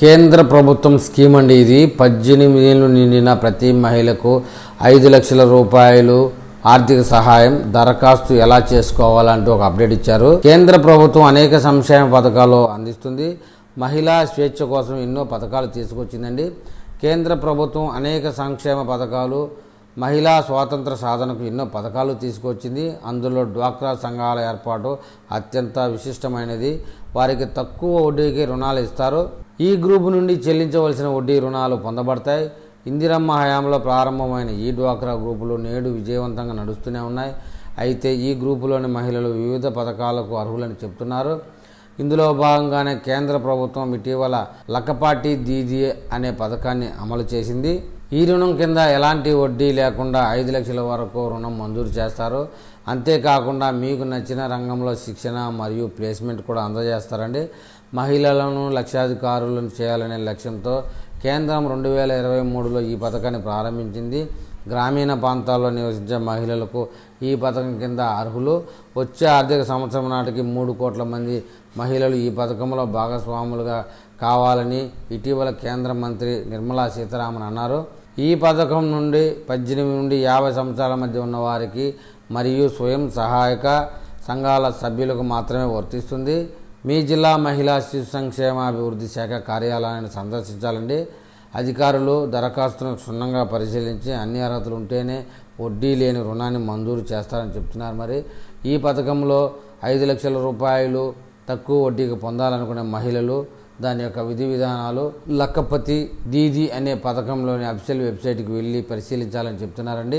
కేంద్ర ప్రభుత్వం స్కీమ్ అండి ఇది. 18 ఏళ్లు నిండిన ప్రతి మహిళకు 5 లక్షల రూపాయలు ఆర్థిక సహాయం. దరఖాస్తు ఎలా చేసుకోవాలంటూ ఒక అప్డేట్ ఇచ్చారు. కేంద్ర ప్రభుత్వం అనేక సంక్షేమ పథకాలు అందిస్తుంది. మహిళా స్వేచ్ఛ కోసం ఎన్నో పథకాలు తీసుకొచ్చిందండి. కేంద్ర ప్రభుత్వం అనేక సంక్షేమ పథకాలు, మహిళా స్వాతంత్ర సాధనకు ఎన్నో పథకాలు తీసుకొచ్చింది. అందులో డ్వాక్రా సంఘాల ఏర్పాటు అత్యంత విశిష్టమైనది. వారికి తక్కువ వడ్డీకి రుణాలు ఇస్తారు. ఈ గ్రూపు నుండి చెల్లించవలసిన వడ్డీ రుణాలు పొందబడతాయి. ఇందిరమ్మ హయాంలో ప్రారంభమైన ఈ డ్వాక్రా గ్రూపులు నేడు విజయవంతంగా నడుస్తూనే ఉన్నాయి. అయితే ఈ గ్రూపులోని మహిళలు వివిధ పథకాలకు అర్హులని చెప్తున్నారు. ఇందులో భాగంగానే కేంద్ర ప్రభుత్వం ఇటీవల లక్కపాటి దీదీ అనే పథకాన్ని అమలు చేసింది. ఈ రుణం కింద ఎలాంటి వడ్డీ లేకుండా 5 లక్షల వరకు రుణం మంజూరు చేస్తారు. అంతేకాకుండా మీకు నచ్చిన రంగంలో శిక్షణ మరియు ప్లేస్మెంట్ కూడా అందజేస్తారండి. మహిళలను లక్షాధికారులను చేయాలనే లక్ష్యంతో కేంద్రం 2023లో ఈ పథకాన్ని ప్రారంభించింది. గ్రామీణ ప్రాంతాల్లో నివసించే మహిళలకు ఈ పథకం కింద అర్హులు. వచ్చే ఆర్థిక సంవత్సరం నాటికి 3 కోట్ల మంది మహిళలు ఈ పథకంలో భాగస్వాములుగా కావాలని ఇటీవల కేంద్ర మంత్రి నిర్మలా సీతారామన్ అన్నారు. ఈ పథకం నుండి 18 నుండి 50 సంవత్సరాల మధ్య ఉన్నవారికి మరియు స్వయం సహాయక సంఘాల సభ్యులకు మాత్రమే వర్తిస్తుంది. మీ జిల్లా మహిళా శిశు సంక్షేమ అభివృద్ధి శాఖ కార్యాలయాన్ని సందర్శించాలండి. అధికారులు దరఖాస్తును క్షుణ్ణంగా పరిశీలించి అన్ని అర్హతలు ఉంటేనే వడ్డీ లేని రుణాన్ని మంజూరు చేస్తారని చెప్తున్నారు. మరి ఈ పథకంలో 5 లక్షల రూపాయలు తక్కువ వడ్డీకి పొందాలనుకునే మహిళలు దాని యొక్క విధి విధానాలు లక్కపతి దీదీ అనే పథకంలోని అఫీషియల్ వెబ్సైట్కి వెళ్ళి పరిశీలించాలని చెప్తున్నారండి.